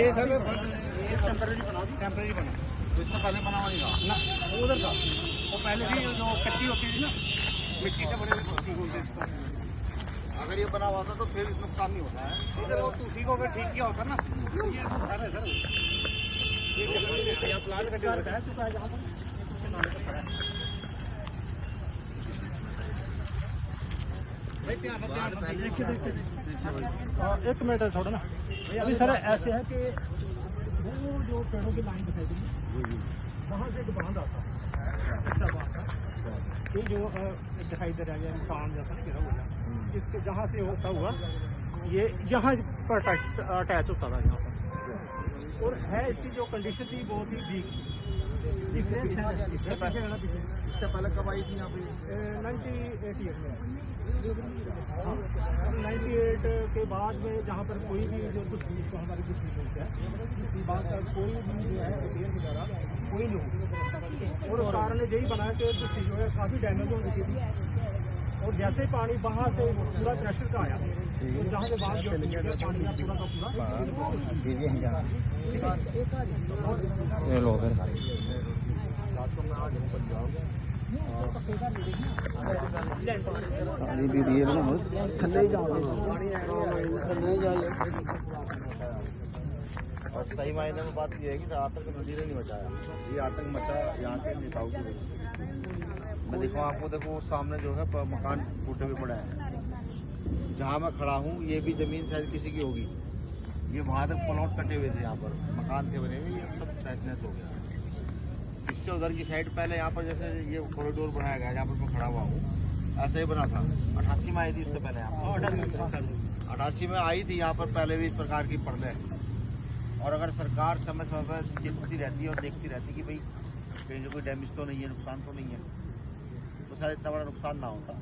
ये sir temporary बना तो इससे पहले बना हुआ नहीं था ना, उधर था वो पहले भी जो कच्ची होती थी ना मिट्टी से बड़े ठीक होते इसको। अगर ये बना हुआ था तो फिर नुकसान नहीं होता है। इधर वो उसी को अगर ठीक किया होता ना ये नुकसान है सर। यहाँ प्लान करके बताया चुका है जहाँ पर नाले पर खड़ा है। एक मिनट है थोड़ा ना अभी सर ऐसे है कि वो जो पेड़ों की लाइन दिखाई दी वहाँ से एक बांध आता है अच्छा बांध था ये जो दिखाई दे रहा है मकान जैसा ना गिरा हुआ इसके जहाँ से होता हुआ ये यहाँ पर अटैच होता था यहाँ पर। और है इसकी जो कंडीशन थी बहुत ही वीक। इससे पहले कब आई थी यहाँ पे 1988 में। हाँ 98 के बाद में जहाँ पर कोई भी जो कुछ हमारी कुछ है इसकी बात कोई भी जो है रिपेयर वगैरह कोई नहीं होगी। और कारण यही बना कि कुछ जो है काफ़ी डैमेज हो गई थी। और जैसे पानी वहाँ से पूरा प्रेशर का आया तो जहाँ से बाहर जो पानी पूरा का पूरा और सही मायने में बात यह है कि आतंक नदी ने नहीं बचाया, ये आतंक मचा यहाँ के नेताओं की वजह से। मैं देखो आपको देखो सामने जो है मकान टूटे हुए पड़ा है। जहाँ मैं खड़ा हूँ ये भी जमीन शायद किसी की होगी। ये वहाँ तक प्लॉट कटे हुए थे, यहाँ पर मकान के बने हुए, ये सब तहस हो गया। इससे उधर की साइड पहले यहाँ पर जैसे ये कॉरिडोर बनाया गया जहाँ पर मैं खड़ा हुआ हूँ ऐसे ही बना था। 88 में आई थी, इससे पहले यहाँ 88 में आई थी यहाँ पर पहले भी इस प्रकार की पर्दे। और अगर सरकार समय समय पर चिंतती रहती है और देखती रहती है कि भाई कहीं कोई डैमेज तो नहीं है, नुकसान तो नहीं है, तो शायद इतना बड़ा नुकसान ना होता।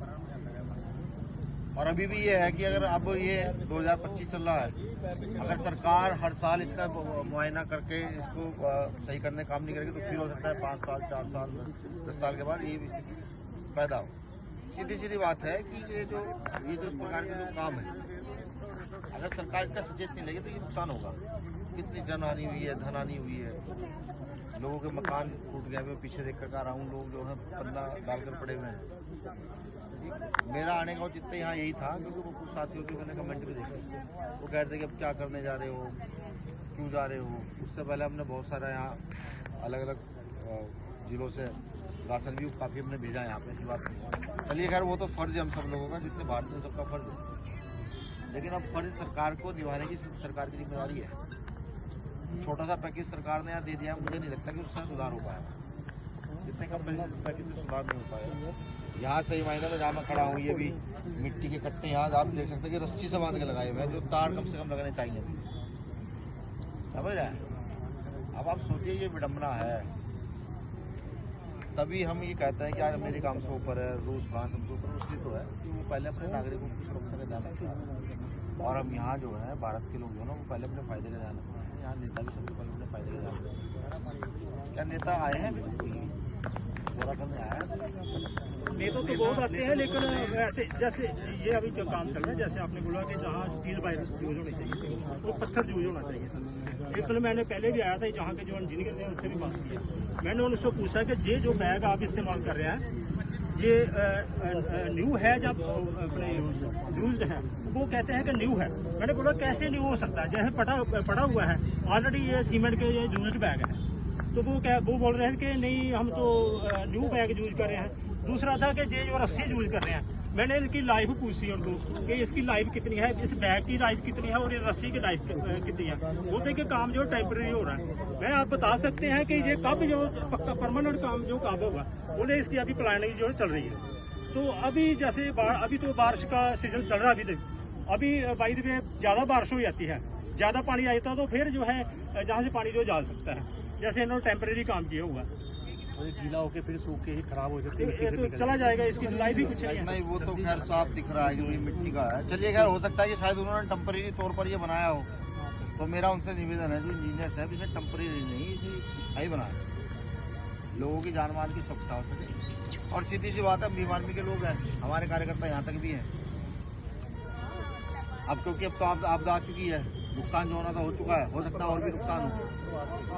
और अभी भी ये है कि अगर अब ये 2025 चल रहा है, अगर सरकार हर साल इसका मुआयना करके इसको सही करने काम नहीं करेगी तो फिर हो सकता है 5 साल 4 साल 10 साल के बाद ये स्थिति पैदा हो। सीधी सीधी बात है कि ये जो इस प्रकार के जो काम है अगर सरकार इसका सचेत नहीं लेगी तो ये नुकसान होगा। कितनी जन हानि हुई है, धन हानि हुई है, लोगों के मकान टूट गए। मैं पीछे देख कर आ रहा हूँ, लोग जो है पन्ना डालकर पड़े हुए हैं। मेरा आने का औचित्य यहाँ यही था क्योंकि वो कुछ साथियों के मैंने कमेंट भी देखे, वो कह रहे थे कि अब क्या करने जा रहे हो, क्यों जा रहे हो। उससे पहले हमने बहुत सारा यहाँ अलग अलग जिलों से राशन भी काफ़ी हमने भेजा यहाँ पे। ऐसी बात नहीं। चलिए खैर वो तो फर्ज है हम सब लोगों का, जितने भारतीय सबका फर्ज है। लेकिन अब फर्ज सरकार को निभाने की सरकार की जिम्मेदारी है। छोटा सा पैकेज सरकार ने यहाँ दे दिया, मुझे नहीं लगता कि उससे सुधार हो पाएगा। जितने कम पैकेज से सुधार नहीं हो पाएगा। यहाँ सही मायने में जहाँ मैं खड़ा हूँ ये भी मिट्टी के कट्टे यहाँ आप देख सकते हैं कि रस्सी से बांध के लगाए हुए हैं, जो तार कम से कम लगाने चाहिए। समझ रहे हैं? अब आप सोचिए ये विडम्बना है। तभी हम ये कहते हैं कि यार अमेरिका हमसे ऊपर है, रूस फ्रांस हमसे ऊपर, इसलिए तो है कि वो पहले अपने नागरिकों की सुरक्षा का ध्यान रखता है। और हम यहाँ जो है भारत के लोग जो है ना वो पहले अपने फायदे का ध्यान रखते हैं। यहाँ नेता भी सबसे पहले अपने फायदे का ध्यान रखते हैं। क्या नेता आए हैं दौरा करने आया है? नेता तो बहुत आते हैं लेकिन ऐसे जैसे ये अभी जो काम चल रहा है, जैसे आपने बोला कि जहाँ स्टील बाइक यूज होनी चाहिए वो पत्थर यूज होना चाहिए। एक मैंने पहले भी आया था जहाँ के जो इंजीनियर थे उनसे भी बात की है। मैंने उनसे पूछा कि ये जो बैग आप इस्तेमाल कर रहे हैं ये न्यू है जब अपने यूज्ड है? वो कहते हैं कि न्यू है। मैंने बोला कैसे न्यू हो सकता है, जैसे पड़ा हुआ है ऑलरेडी, ये सीमेंट के ये यूज्ड बैग है। तो वो बोल रहे हैं कि नहीं हम तो न्यू बैग यूज कर रहे हैं। दूसरा था कि ये जो रस्सी यूज कर रहे हैं, मैंने इनकी लाइफ पूछी उनको कि इसकी लाइफ कितनी है, इस बैग की लाइफ कितनी है और इस रस्सी की लाइफ कितनी है। बोलते कि काम जो टेम्परेरी हो रहा है। मैं आप बता सकते हैं कि ये कब जो पक्का परमानेंट काम जो कब होगा? बोले इसकी अभी प्लानिंग जो चल रही है। तो अभी जैसे अभी तो बारिश का सीजन चल रहा है, अभी बाई द वे ज़्यादा बारिश हो जाती है, ज़्यादा पानी आ जाता है तो फिर जो है जहाँ से पानी जो जा सकता है, जैसे इन्होंने टेम्परेरी काम किया हुआ गीला होके फिर सूख के ही खराब हो जाती है तो चला जाएगा, इसकी लाइफ भी कुछ नहीं। वो तो खैर साफ दिख रहा है कि मिट्टी का है। चलिए खैर हो सकता है कि शायद उन्होंने टेम्परेरी तौर पर ये बनाया हो। तो मेरा उनसे निवेदन है जो इंजीनियर्स है, इसे टेम्परेरी नहीं इसे स्थायी बनाए, लोगों की जान माल की सुरक्षा हो सके। और सीधी सी बात है, बीमार आर्मी के लोग हैं, हमारे कार्यकर्ता यहाँ तक भी हैं। अब क्योंकि अब तो आपदा आ चुकी है, नुकसान जो होना था हो चुका है, हो सकता है और भी नुकसान हो।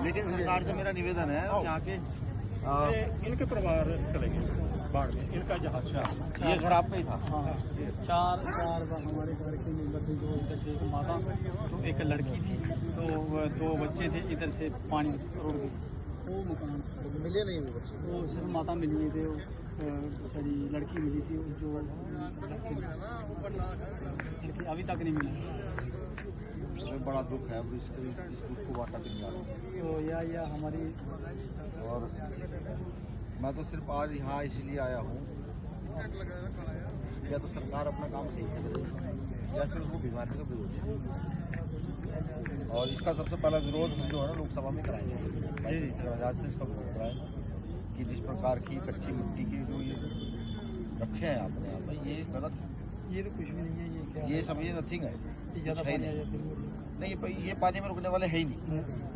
लेकिन सरकार से मेरा निवेदन है यहाँ के इनके परिवार चले गए बाढ़ में, इनका जहाँ ये घर आपका ही था। चार हमारे घर के मेंबर थे, जो इधर से एक माता तो एक लड़की थी, तो दो बच्चे थे, इधर से पानी रोड गई। वो मकान मिले नहीं वो बच्चे, वो सिर्फ माता मिली थी, बेचारी लड़की मिली थी, जो लड़की अभी तक नहीं मिली। हमें बड़ा दुख है, अब इस दुख को बांटा भी नहीं आ सकता। तो या हमारी, और मैं तो सिर्फ आज यहाँ इसलिए आया हूँ, या तो सरकार अपना काम सही से करे या फिर उसको बीमारी का विरोध है। और इसका सबसे पहला विरोध हम जो है ना लोकसभा में कराएंगे, आजाद से इसका विरोध कराएं कि जिस प्रकार की कच्ची मिट्टी की जो ये रखे हैं आपने यहाँ पर, ये गलत है। ये तो कुछ भी नहीं है, ये क्या ये सब ये नथिंग है, ज़्यादा कुछ है पानी आ नहीं। जाता है। नहीं ये पानी में रुकने वाले है ही नहीं,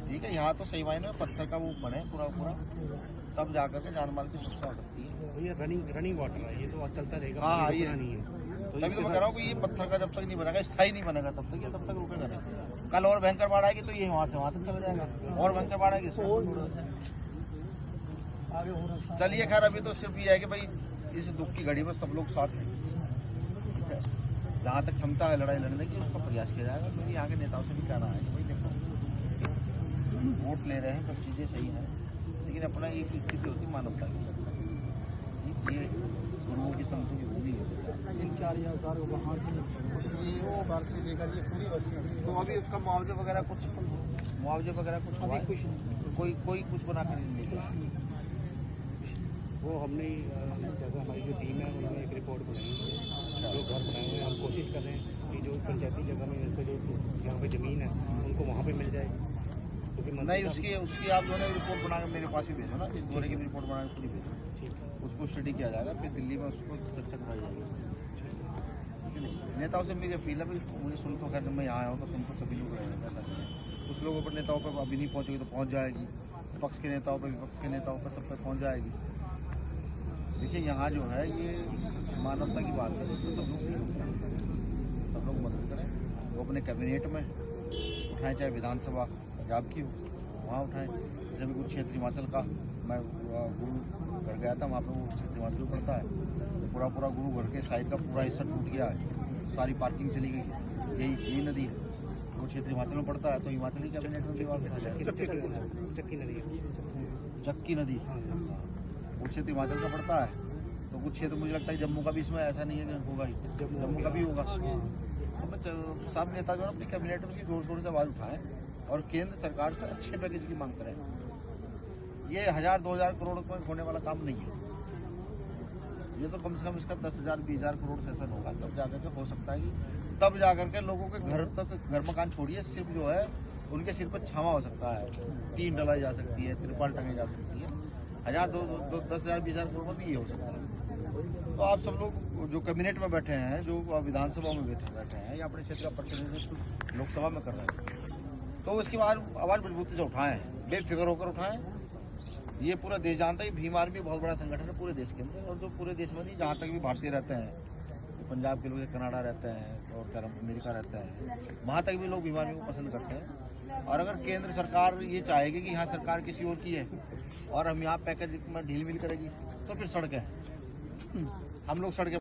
ठीक है। यहाँ तो सही मायने में पत्थर का वो बने पूरा, तब जाकर के जान माल की सुरक्षा हो सकती है। ये रनिंग वाटर है, ये तो चलता रहेगा। हाँ, ये नहीं है तो तभी तो मैं कह रहा हूँ कि ये पत्थर का जब तक नहीं बनेगा, स्थायी नहीं बनेगा, तब तक रुकेगा नहीं। कल और भयंकर बाढ़ आएगी तो ये वहाँ से वहाँ तक चला जाएगा, और भयंकर बाढ़ आएगी। आगे हो रहा। चलिए खैर, अभी तो सिर्फ ये है कि भाई इस दुख की घड़ी में सब लोग साथ हैं, ठीक है। जहाँ तक क्षमता है लड़ाई लड़ने की, उसका प्रयास किया जाएगा। क्योंकि यहाँ के नेताओं से भी कहना है कि भाई देखो, वोट ले रहे हैं, सब चीज़ें सही हैं, लेकिन अपना एक स्थिति होती मानवता की। ये गुरुओं की संतों की भूमि है। 3-4 हज़ार वहाँ की वो घर से लेकर ये पूरी बस्ती। तो अभी उसका मुआवजा वगैरह कुछ हुआ है? कुछ नहीं, कोई कुछ बना कर नहीं देगा। वो हमने जैसे हमारी जो टीम है उन्होंने एक रिपोर्ट बनाई है, जो घर बनाए हुए हैं। हम कोशिश कर रहे हैं कि जो पंचायती जगह में इनको जो यहाँ पे ज़मीन है उनको वहाँ पे मिल जाए, क्योंकि नहीं, उसकी आप जो है रिपोर्ट बना के मेरे पास ही भेजो ना, इस दौरे की रिपोर्ट बना के पूरी भेजो, ठीक है। उसको स्टडी किया जाएगा, फिर दिल्ली में उसको चर्चा कराई जाएगी, ठीक है नहीं। नेताओं से मेरी अपील है, मुझे सुन तो खैर मैं यहाँ आया हूँ तो सुन तो सभी लोग रहे हैं, ऐसा नहीं है। कुछ लोगों पर नेताओं पर अभी नहीं पहुँचेगी तो पहुँच जाएगी, विपक्ष के नेताओं पर, विपक्ष के नेताओं पर सब पर पहुँच जाएगी। देखिए यहाँ जो है ये मानवता की बात है, इसमें सब लोग सहयोग करें, सब लोग मदद करें। वो अपने कैबिनेट में उठाएं, चाहे विधानसभा पंजाब की हो वहाँ उठाएं। जैसे भी कुछ क्षेत्र हिमाचल का, मैं गुरु घर गया था, वहाँ पे वो क्षेत्र हिमाचल पड़ता है, पूरा गुरु घर के साइड का पूरा हिस्सा टूट गया है, सारी पार्किंग चली गई। यही नदी है, वो क्षेत्र हिमाचल में पड़ता है, तो हिमाचली कैबिनेट में चक्की नदी वो क्षेत्र हिमाचल का पड़ता है। तो कुछ क्षेत्र मुझे लगता है जम्मू का भी, इसमें ऐसा नहीं है कि होगा ही, जम्मू का भी होगा। तो सब नेता जो है अपनी कैबिनेट में जोर से आवाज उठाएं और केंद्र सरकार से अच्छे पैकेज की मांग करें। ये 1000-2000 करोड़ में होने वाला काम नहीं है, ये तो कम से कम इसका 10,000-20,000 करोड़ सेशन होगा, तब जाकर के हो सकता है कि तब जाकर के लोगों के घर मकान छोड़िए, सिर्फ जो है उनके सिर पर छावा हो सकता है, टीन डलाई जा सकती है, तिरपाल टंगी जा सकती है। 10,000-20,000 करोड़ में भी ये हो सकता है। तो आप सब लोग जो कैबिनेट में बैठे हैं, जो विधानसभा में बैठे हैं, या अपने क्षेत्र का प्रतिनिधित्व लोकसभा में कर रहे हैं, तो इसकी आवाज मजबूती से उठाएं, बेफिक्र होकर उठाएं। ये पूरा देश जानता है, भीम आर्मी बहुत बड़ा संगठन है पूरे देश के अंदर, और जो पूरे देश में नहीं, जहाँ तक भी भारतीय रहते हैं, पंजाब के लोग कनाडा रहते हैं और अमेरिका रहते हैं, वहाँ तक भी लोग भीम आर्मी को पसंद करते हैं। और अगर केंद्र सरकार ये चाहेगी कि यहाँ सरकार किसी और की है और हम यहाँ पैकेज में ढील मिल करेगी, तो फिर सड़कें, हम लोग सड़कें